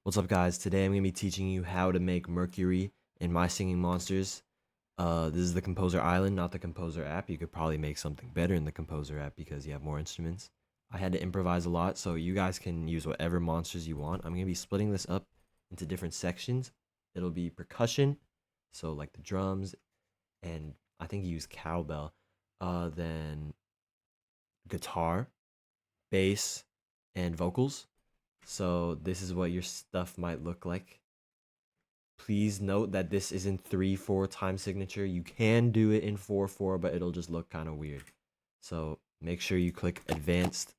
What's up, guys? Today I'm going to be teaching you how to make Mercury in My Singing Monsters. This is the Composer Island, not the Composer app. You could probably make something better in the Composer app because you have more instruments. I had to improvise a lot, so you guys can use whatever monsters you want. I'm going to be splitting this up into different sections. It'll be percussion, so like the drums, and I think you use cowbell. Then guitar, bass, and vocals. So this is what your stuff might look like. Please note that this isn't 3/4 time signature. You can do it in 4/4, but it'll just look kind of weird. So make sure you click advanced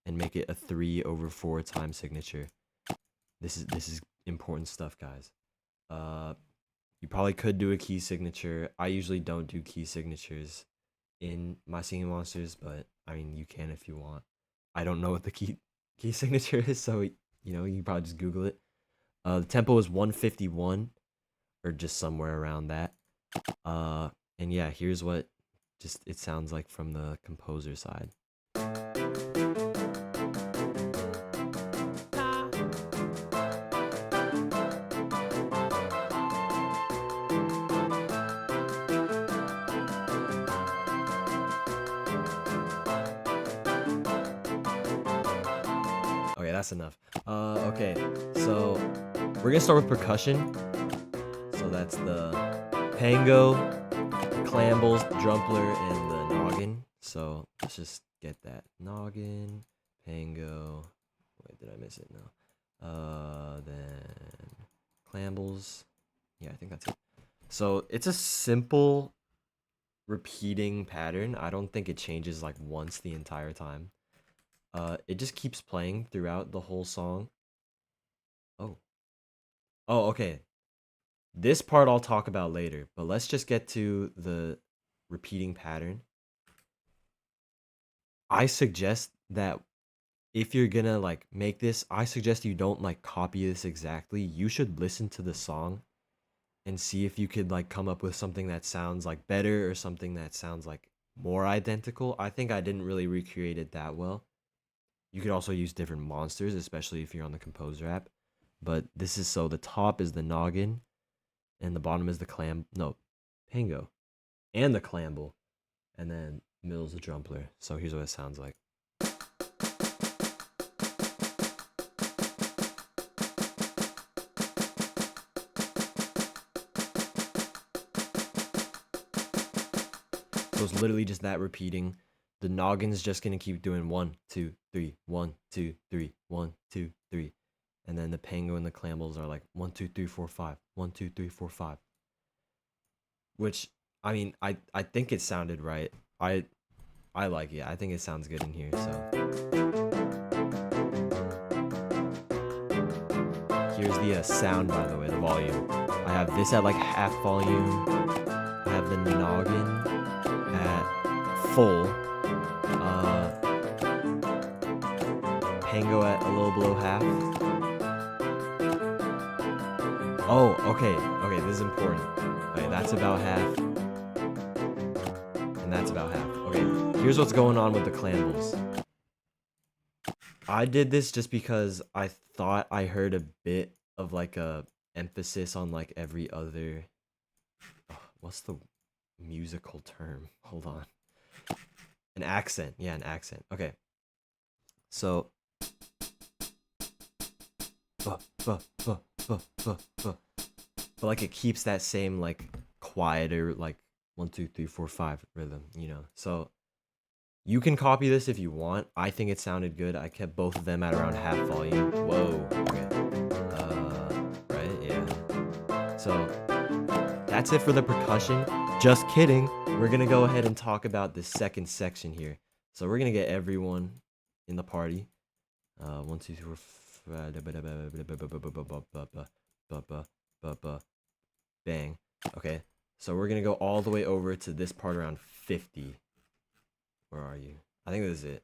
and make it a 3/4 time signature. This is important stuff, guys. Uh, you probably could do a key signature. I usually don't do key signatures in My Singing Monsters, but I mean you can if you want. I don't know what the key signature is, so you probably just Google it. The tempo is 151 or just somewhere around that. And yeah, here's what just it sounds like from the composer side. Okay, that's enough. Okay, so we're gonna start with percussion. So that's the pango, clambles, drumpler, and the noggin. So let's just get that noggin, pango. Wait, did I miss it? No. Then clambles. Yeah, I think that's it. So it's a simple repeating pattern. I don't think it changes like once the entire time. It just keeps playing throughout the whole song. Oh. Oh, okay. This part I'll talk about later, but let's just get to the repeating pattern. I suggest that if you're gonna like make this, I suggest you don't like copy this exactly. You should listen to the song and see if you could like come up with something that sounds like better or something that sounds like more identical. I think I didn't really recreate it that well. You could also use different monsters, especially if you're on the Composer app. But this is so the top is the noggin and the bottom is the pango and the clamble, and then middle is the drumpler. So here's what it sounds like. So it's literally just that repeating. The noggin's just gonna keep doing 1, 2, 3, 1, 2, 3, 1, 2, 3. And then the pango and the clambles are like 1, 2, 3, 4, 5, 1, 2, 3, 4, 5. Which I mean, I think it sounded right. I like it. I think it sounds good in here. So here's the sound, by the way, the volume. I have this at like half volume. I have the noggin at full. Pango at a little below half. Oh, okay. Okay, this is important. Okay, that's about half. And that's about half. Okay, here's what's going on with the clambles. I did this just because I thought I heard a bit of like a emphasis on like every other. What's the musical term? Hold on. An accent. Yeah, an accent. Okay. So. But like it keeps that same like quieter like 1, 2, 3, 4, 5 rhythm, you know. So you can copy this if you want. I think it sounded good. I kept both of them at around half volume. Whoa. Okay. Right? Yeah. So that's it for the percussion. Just kidding. We're gonna go ahead and talk about the second section here. So we're gonna get everyone in the party. 1, 2, 3, 4, 5. Bang. Okay. So we're gonna go all the way over to this part around 50. Where are you? I think this is it.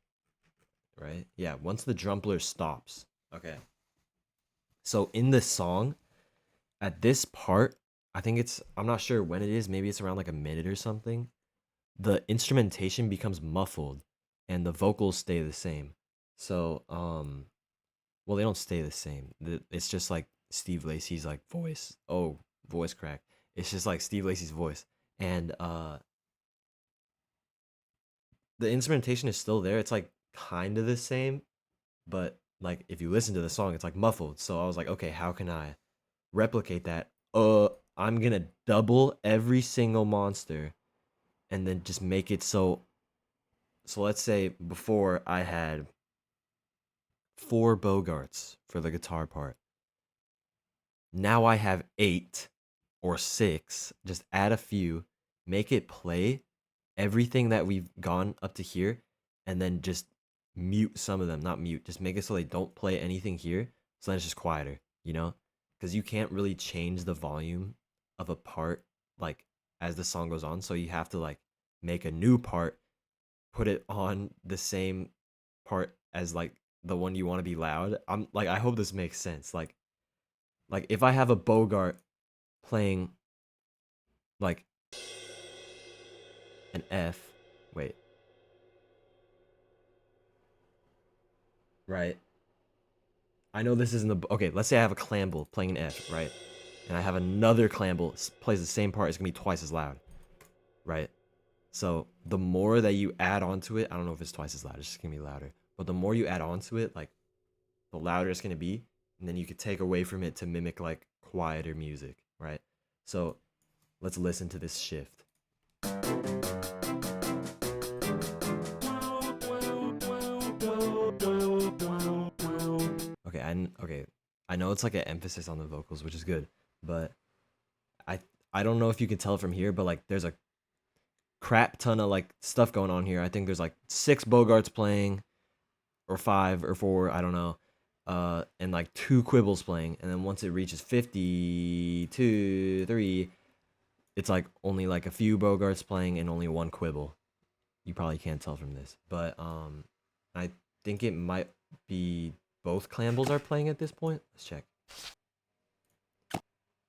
Right? Yeah, once the drumpler stops. Okay. So in this song, at this part, I think I'm not sure when it is, maybe it's around like a minute or something. The instrumentation becomes muffled and the vocals stay the same. So, Well, they don't stay the same. It's just like Steve Lacy's like voice. Oh, voice crack. It's just like Steve Lacy's voice, and the instrumentation is still there. It's like kind of the same, but like if you listen to the song, it's like muffled. So I was like, okay, how can I replicate that? I'm gonna double every single monster, and then just make it so. So let's say before I had 4 Bogarts for the guitar part. Now I have 8 or 6. Just add a few, make it play everything that we've gone up to here, and then just mute some of them. Not mute, just make it so they don't play anything here. So then it's just quieter, you know? Because you can't really change the volume of a part like as the song goes on. So you have to like make a new part, put it on the same part as like the one you want to be loud. I'm like, I hope this makes sense. Like if I have a Bogart playing like an F, wait, right? I know this isn't the okay. Let's say I have a Clamble playing an F, right? And I have another Clamble plays the same part. It's gonna be twice as loud, right? So the more that you add onto it, I don't know if it's twice as loud. It's just gonna be louder. But the more you add onto it, like the louder it's gonna be, and then you could take away from it to mimic like quieter music, right? So let's listen to this shift. Okay, I know it's like an emphasis on the vocals, which is good, but I I don't know if you can tell from here, but like there's a crap ton of like stuff going on here. I think there's like 6 Bogarts playing, or 5 or 4, I don't know, and like 2 Quibbles playing, and then once it reaches 52, 3, it's like only like a few Bogarts playing and only 1 Quibble. You probably can't tell from this, but I think it might be both Clambles are playing at this point. Let's check.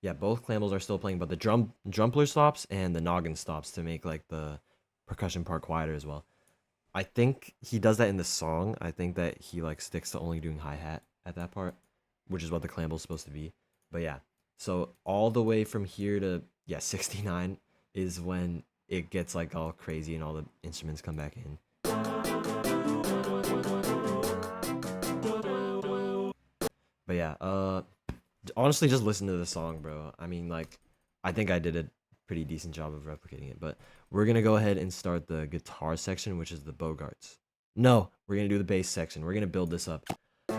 Yeah, both Clambles are still playing, but the drumpler stops and the noggin stops to make like the percussion part quieter as well. I think he does that in the song. I think that he like sticks to only doing hi-hat at that part, which is what the Clamble's supposed to be. But yeah, so all the way from here to, yeah, 69 is when it gets like all crazy and all the instruments come back in. But yeah, honestly, just listen to the song, bro. I mean, like, I think I did a pretty decent job of replicating it. But we're gonna go ahead and start the guitar section, which is the Bogarts. No, we're gonna do the bass section. We're gonna build this up.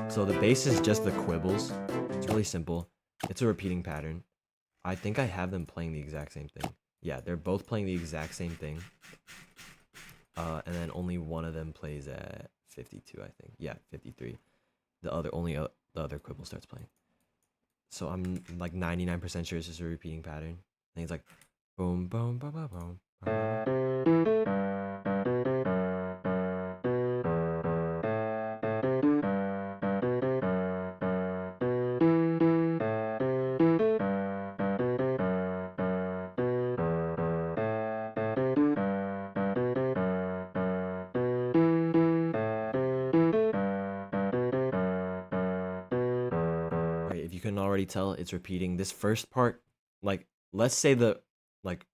So the bass is just the Quibbles. It's really simple. It's a repeating pattern. I think I have them playing the exact same thing. Yeah, they're both playing the exact same thing. And then only one of them plays at 52, I think. Yeah, 53. The other Quibble starts playing. So I'm like 99% sure it's just a repeating pattern. And it's like boom, boom, boom, boom, boom. Okay, if you couldn't already tell, it's repeating this first part. Like, let's say the like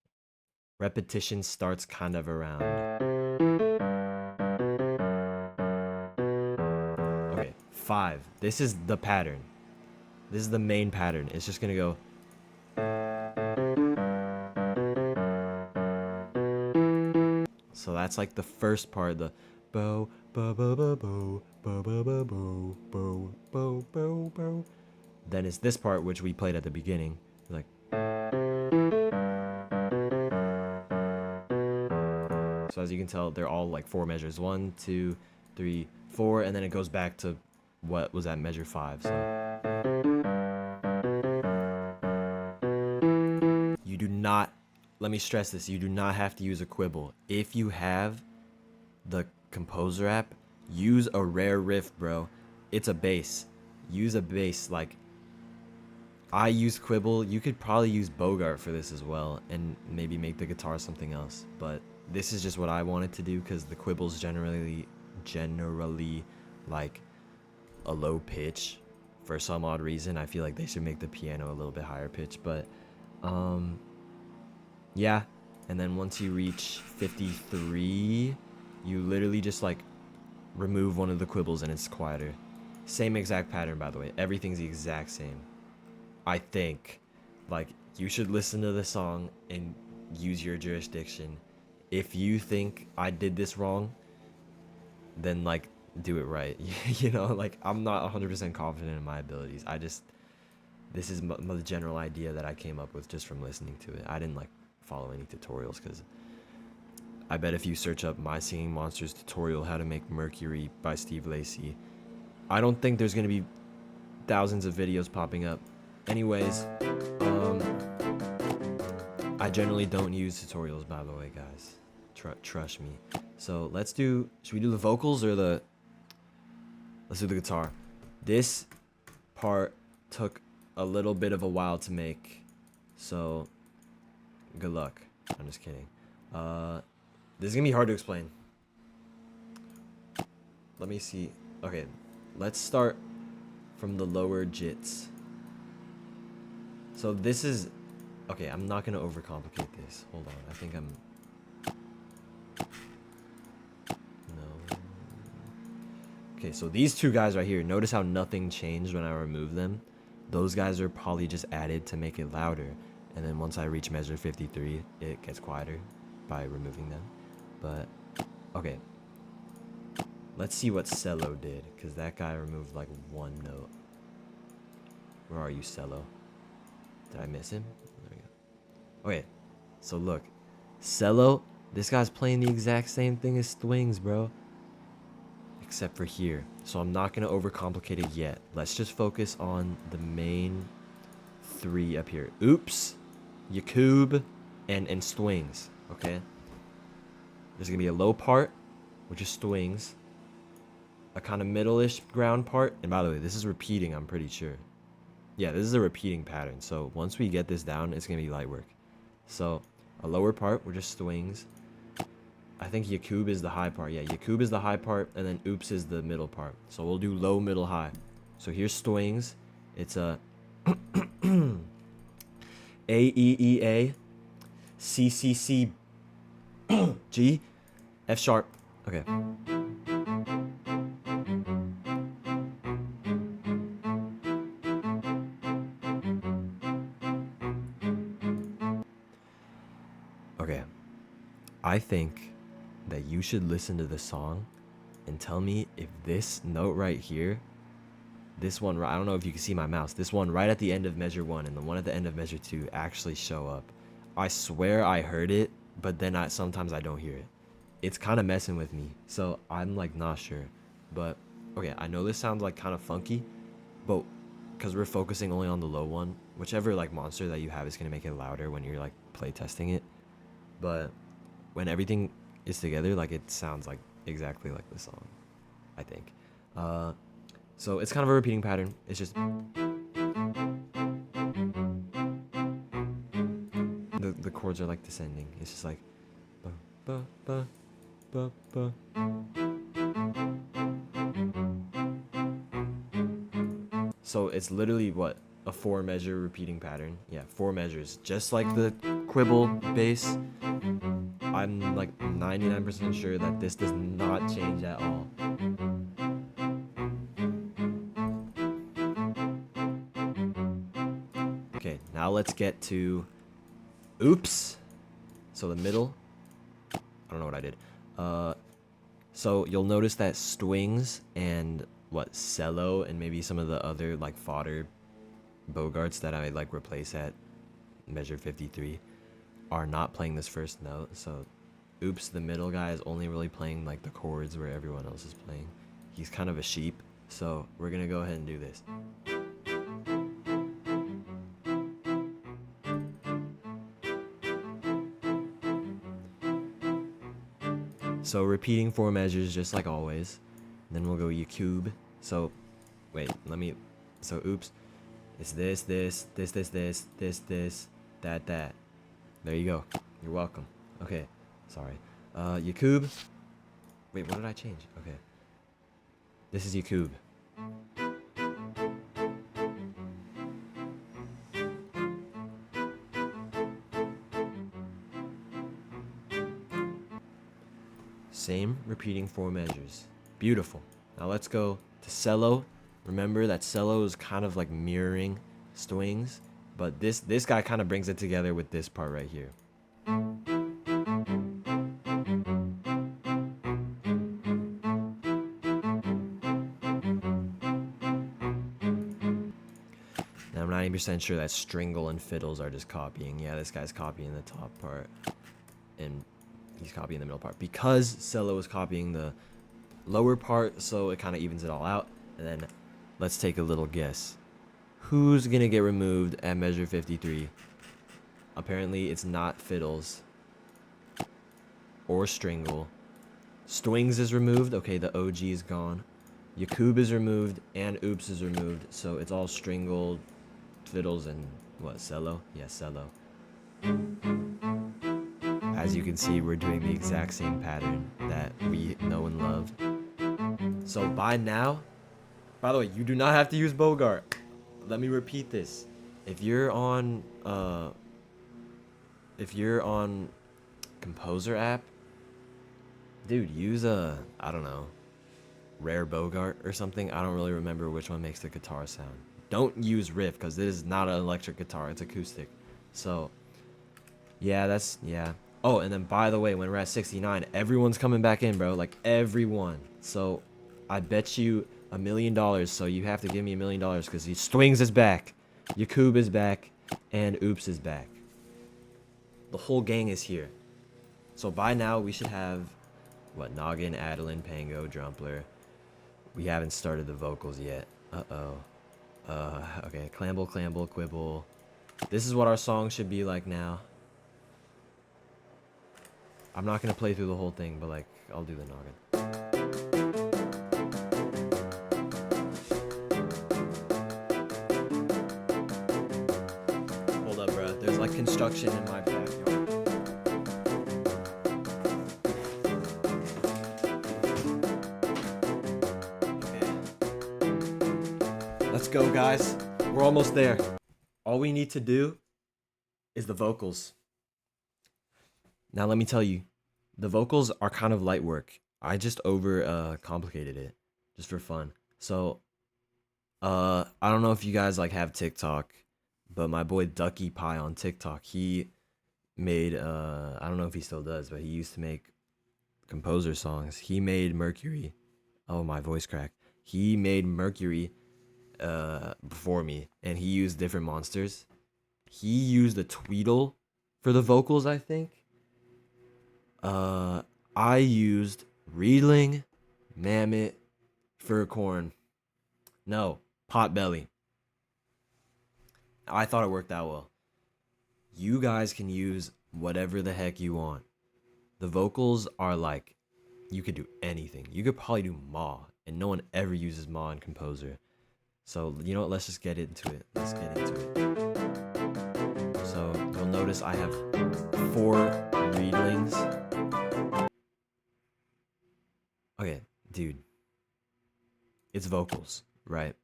repetition starts kind of around. Okay, 5. This is the pattern. This is the main pattern. It's just gonna go. So that's like the first part. The bo bo bo bo bo bo bo bo bo bo bo bo bo. Then it's this part which we played at the beginning. Like. So as you can tell, they're all like 4 measures. 1, 2, 3, 4, and then it goes back to what was at measure 5. So you do not, let me stress this, you do not have to use a quibble. If you have the Composer app, use a rare riff, bro. It's a bass. Use a bass. Like, I use Quibble. You could probably use Bogart for this as well, and maybe make the guitar something else. But this is just what I wanted to do because the Quibble's generally like a low pitch for some odd reason. I feel like they should make the piano a little bit higher pitch, but yeah. And then once you reach 53, you literally just like remove one of the quibbles and it's quieter. Same exact pattern, by the way. Everything's the exact same. I think, like, you should listen to the song and use your jurisdiction. If you think I did this wrong, then like do it right. You know, like I'm not 100% confident in my abilities. This is the general idea that I came up with just from listening to it. I didn't like follow any tutorials, because I bet if you search up My Singing Monsters tutorial how to make Mercury by Steve Lacy, I don't think there's gonna be thousands of videos popping up. Anyways, I generally don't use tutorials, by the way, guys. Trust me. So should we do the vocals or let's do the guitar. This part took a little bit of a while to make, so good luck. I'm just kidding. This is gonna be hard to explain. Let me see. Okay, let's start from the lower jits. So this is, okay, I'm not gonna overcomplicate this. Hold on, I think I'm, no. Okay, so these two guys right here, notice how nothing changed when I removed them? Those guys are probably just added to make it louder. And then once I reach measure 53, it gets quieter by removing them. But, okay. Let's see what Cello did, because that guy removed like one note. Where are you, Cello? Did I miss him? There we go. Okay, so look. Cello, this guy's playing the exact same thing as Swings, bro. Except for here. So I'm not going to overcomplicate it yet. Let's just focus on the main three up here. Oops, Yakub, and Swings, okay? There's going to be a low part, which is Swings. A kind of middle-ish ground part. And by the way, this is repeating, I'm pretty sure. Yeah, this is a repeating pattern. So once we get this down, it's going to be light work. So a lower part, we're just Swings. I think Yakub is the high part. Yeah, Yakub is the high part, and then Oops is the middle part. So we'll do low, middle, high. So here's Swings. It's a A, E, E, A, C, C, C, G, F sharp. Okay. Okay. I think that you should listen to the song and tell me if this note right here, this one, I don't know if you can see my mouse, this one right at the end of measure 1 and the one at the end of measure 2 actually show up. I swear I heard it, but then sometimes I don't hear it. It's kind of messing with me, so I'm like not sure. But okay, I know this sounds like kind of funky, but because we're focusing only on the low one, whichever like monster that you have is going to make it louder when you're like play testing it. But when everything is together, like it sounds like exactly like the song, I think. So it's kind of a repeating pattern. It's just the chords are like descending. It's just like ba, ba, ba, ba, ba. So it's literally what, a 4-measure repeating pattern. Yeah, 4 measures, just like the quibble bass. I'm like 99% sure that this does not change at all. Okay, now let's get to Oops. So the middle, I don't know what I did. So you'll notice that Swings and what, Cello and maybe some of the other like fodder Bogarts that I like replace at measure 53 are not playing this first note. So Oops, the middle guy, is only really playing like the chords where everyone else is playing. He's kind of a sheep, so we're gonna go ahead and do this. So repeating 4 measures just like always. Then we'll go Yakub. So wait, so Oops, it's this, that. There you go. You're welcome. Okay, sorry. Yakub. Wait, what did I change? Okay. This is Yakub. Same repeating 4 measures. Beautiful. Now let's go to cello. Remember that cello is kind of like mirroring strings, but this guy kind of brings it together with this part right here. Now I'm 90% sure that stringle and fiddles are just copying. Yeah, this guy's copying the top part, and he's copying the middle part because cello is copying the lower part, so it kind of evens it all out. And then let's take a little guess. Who's gonna get removed at measure 53? Apparently it's not fiddles or stringle. Strings is removed. Okay, the OG is gone. Yakub is removed and oops is removed, so it's all stringle, fiddles, and what, cello? Yeah, cello. As you can see, we're doing the exact same pattern that we know and love. So by now, by the way, you do not have to use Bogart. Let me repeat this. If you're on Composer app, dude, use I don't know, Rare Bogart or something. I don't really remember which one makes the guitar sound. Don't use Riff because this is not an electric guitar, it's acoustic. So yeah. Oh, and then by the way, when we're at 69, everyone's coming back in, bro. Like everyone. So I bet you $1 million. So you have to give me $1 million because Swings is back, Yakub is back, and Oops is back. The whole gang is here. So by now we should have what, Noggin, Adeline, Pango, Drumpler. We haven't started the vocals yet. Okay, Clamble, Clamble, Quibble. This is what our song should be like now. I'm not gonna play through the whole thing, but like, I'll do the noggin. Hold up, bro. There's like construction in my backyard. Okay. Let's go, guys. We're almost there. All we need to do is the vocals. Now let me tell you, the vocals are kind of light work. I just complicated it just for fun. So I don't know if you guys like have TikTok, but my boy Ducky Pie on TikTok, he made I don't know if he still does, but he used to make composer songs. He made Mercury. Oh, my voice cracked. He made Mercury before me, and he used different monsters. He used a Tweedle for the vocals, I think. I used Reedling, Mammoth, Furcorn. No, Potbelly. I thought it worked out well. You guys can use whatever the heck you want. The vocals are like, you could do anything. You could probably do Ma, and no one ever uses Ma in Composer. So, you know what? Let's just get into it. Let's get into it. So, you'll notice I have 4 Reedlings. Okay, dude. It's vocals, right?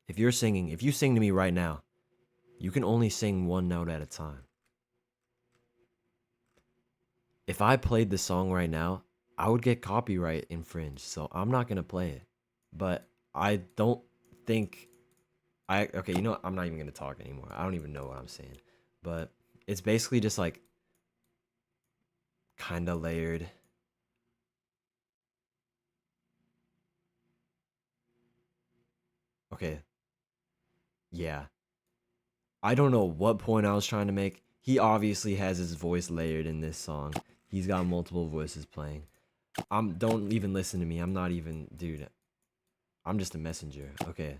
If you sing to me right now, you can only sing one note at a time. If I played the song right now, I would get copyright infringed, so I'm not gonna play it. But I don't think okay, you know what? I'm not even gonna talk anymore. I don't even know what I'm saying. But it's basically just like kinda layered. Okay. Yeah. I don't know what point I was trying to make. He obviously has his voice layered in this song. He's got multiple voices playing. Don't even listen to me. I'm not even, dude. I'm just a messenger. Okay.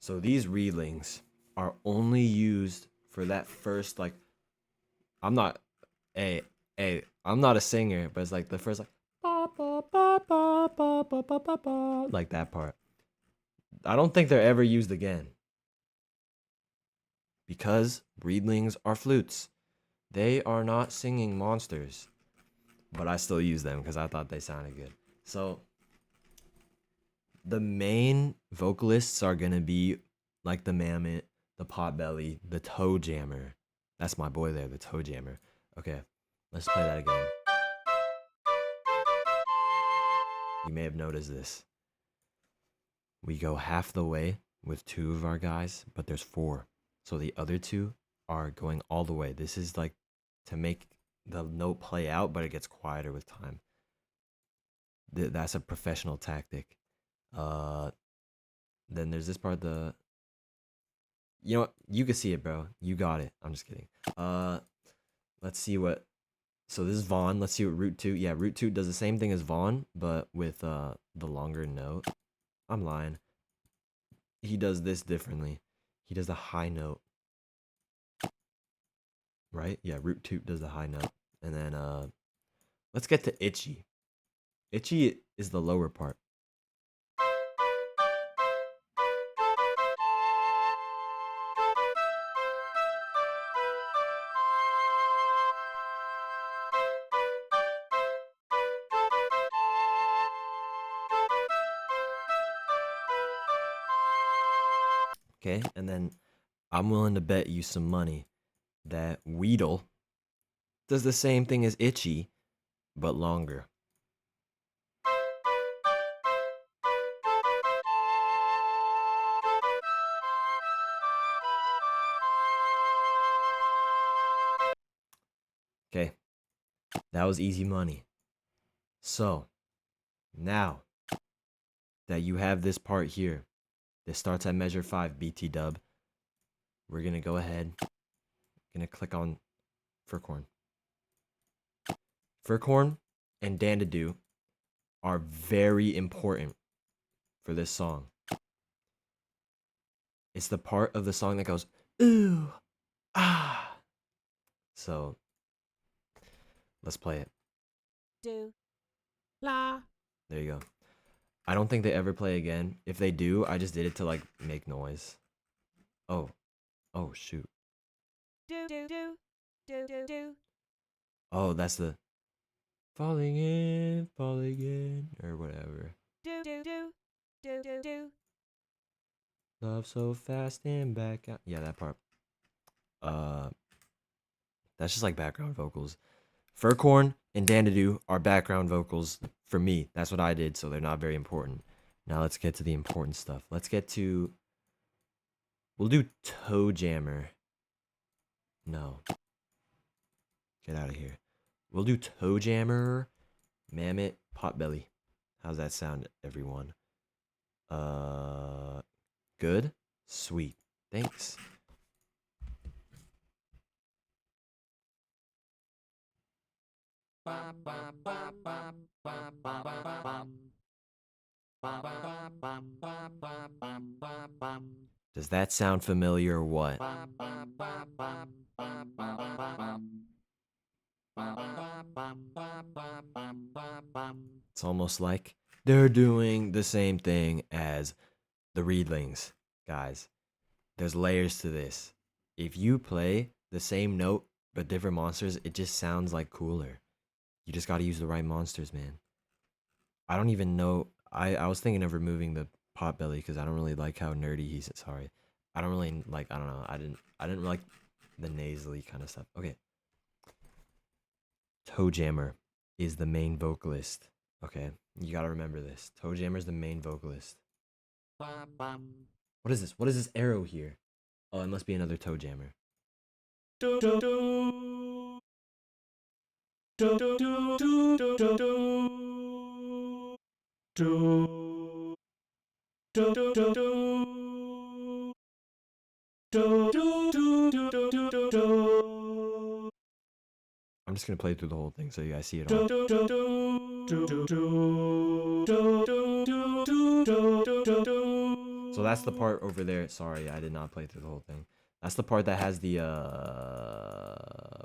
So these readlings are only used for that first, like, I'm not, hey, Hey, I'm not a singer, but it's like the first like ba, ba, ba, ba, ba, ba, ba, ba, ba, like that part. I don't think they're ever used again because reedlings are flutes. They are not singing monsters, but I still use them because I thought they sounded good. So the main vocalists are gonna be like the mammoth, the potbelly, the toe jammer. That's my boy there, the toe jammer. Okay, let's play that again. You may have noticed this. We go half the way with two of our guys, but there's four. So the other two are going all the way. This is like to make the note play out, but it gets quieter with time. That's a professional tactic. Uh, then there's this part. You know what? You can see it, bro. You got it. I'm just kidding. Uh, let's see what. So this is Vaughn. Let's see what root two. Yeah, root two does the same thing as Vaughn, but with the longer note. I'm lying. He does this differently. He does the high note, right? Yeah, root two does the high note, and then let's get to itchy. Itchy is the lower part. Okay, and then I'm willing to bet you some money that Weedle does the same thing as Itchy, but longer. Okay, that was easy money. So, now that you have this part here, this starts at measure 5, BT dub, we're gonna go ahead, gonna click on Furcorn. Furcorn and Dandadoo are very important for this song. It's the part of the song that goes, ooh, ah. So, let's play it. Do, la. There you go. I don't think they ever play again. If they do, I just did it to like make noise. Oh. Oh shoot. Do, do, do, do, do, do. Oh, that's the falling in, or whatever. Do, do, do, do, do, do. Love so fast and back out. Yeah, that part. Uh, that's just like background vocals. Furcorn and Dandadoo are background vocals for me. That's what I did, so they're not very important. Now let's get to the important stuff. Let's get to. We'll do Toe Jammer. No. Get out of here. We'll do Toe Jammer, Mammoth, Potbelly. How's that sound, everyone? Good? Sweet. Thanks. Does that sound familiar or what? It's almost like they're doing the same thing as the Reedlings, guys. There's layers to this. If you play the same note but different monsters, it just sounds like cooler. You just gotta use the right monsters, man. I don't even know. I was thinking of removing the Potbelly because I don't really like how nerdy he's. Sorry, I don't really like. I don't know. I didn't like the nasally kind of stuff. Okay. Toe Jammer is the main vocalist. Okay, you gotta remember this. Toe Jammer is the main vocalist. What is this? What is this arrow here? Oh, it must be another Toe Jammer. I'm just gonna play through the whole thing so you guys see it all. So that's the part over there. Sorry, I did not play through the whole thing. That's the part that has the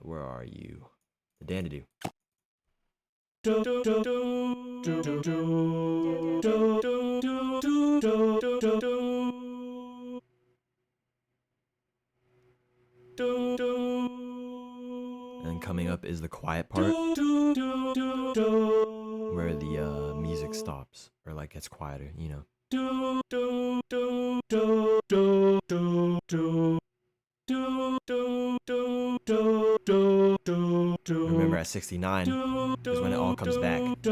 where are you? the Danadoo. And coming up is the quiet part where the music stops or like gets quieter, you know. Remember at 69 is when it all comes back. And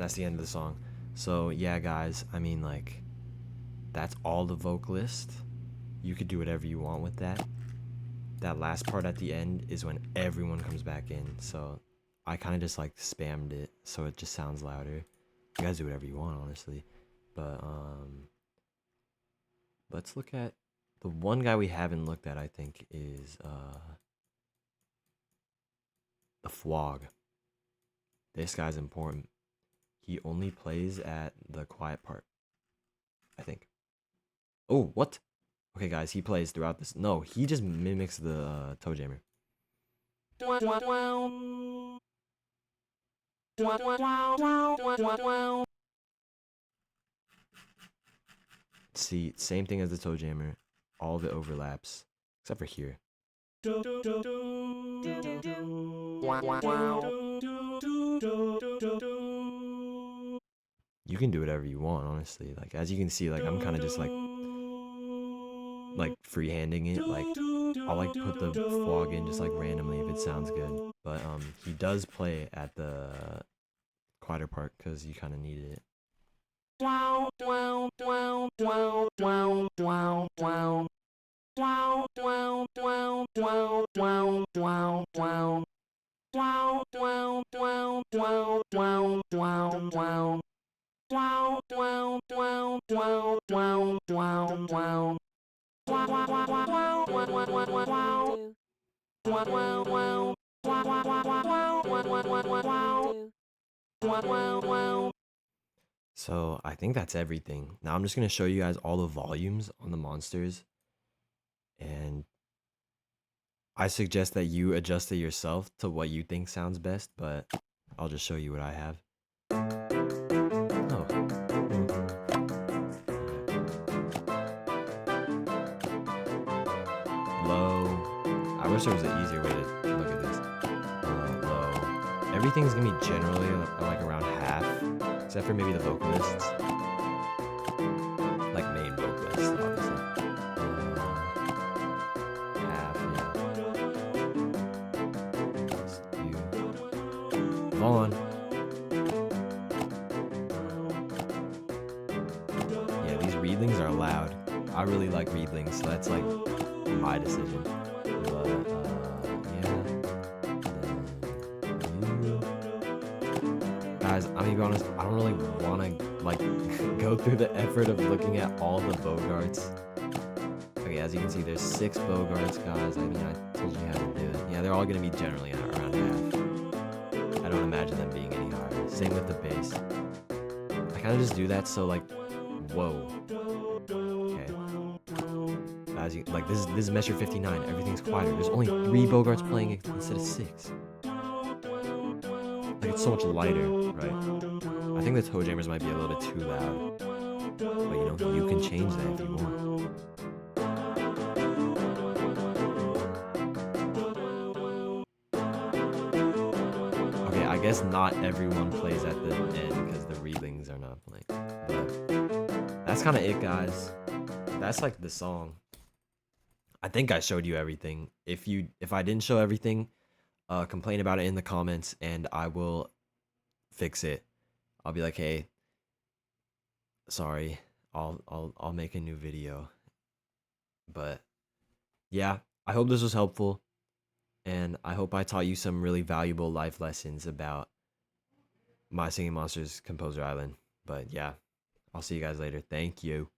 that's the end of the song. So yeah, guys, I mean, like, that's all the vocalist. You could do whatever you want with that. That last part at the end is when everyone comes back in. So I kind of just like spammed it so it just sounds louder. You guys do whatever you want, honestly. But let's look at the one guy we haven't looked at. I think is the Fwog. This guy's important. He only plays at the quiet part, I think. Oh, what? Okay, guys, he plays throughout this. No, he just mimics the toe jammer. See, same thing as the toe jammer. All of it overlaps, except for here. You can do whatever you want, honestly. Like, as you can see, like, I'm kind of just like freehanding it. Like, I'll like put the Fwog in just like randomly if it sounds good. But he does play at the quieter part because you kind of needed it. So I think that's everything. Now I'm just going to show you guys all the volumes on the monsters. And I suggest that you adjust it yourself to what you think sounds best, but I'll just show you what I have. Oh. Low. I wish there was an easier way to look at this. Low. Everything's going to be generally like around half. Except for maybe the vocalists. Like main vocalists, obviously. Half, yeah. Vaughn. Yeah, these readlings are loud. I really like readlings, so that's like my decision. But, yeah. Guys, I'm gonna be honest, I don't really want to like go through the effort of looking at all the Bogarts. Okay, as you can see, there's 6 Bogarts, guys. I mean, I told you how to do it. Yeah, they're all gonna be generally around half. I don't imagine them being any higher. Same with the bass. I kind of just do that so like, whoa. Okay. As you like, this is measure 59. Everything's quieter. There's only 3 Bogarts playing instead of 6. Like, it's so much lighter, right? I think the toe jammers might be a little bit too loud. But you know, you can change that if you want. Okay, I guess not everyone plays at the end because the readlings are not playing. But that's kind of it, guys. That's like the song. I think I showed you everything. If I didn't show everything, complain about it in the comments and I will fix it. I'll be like, hey, sorry, I'll make a new video. But yeah, I hope this was helpful, and I hope I taught you some really valuable life lessons about My Singing Monsters Composer Island. But yeah, I'll see you guys later. Thank you.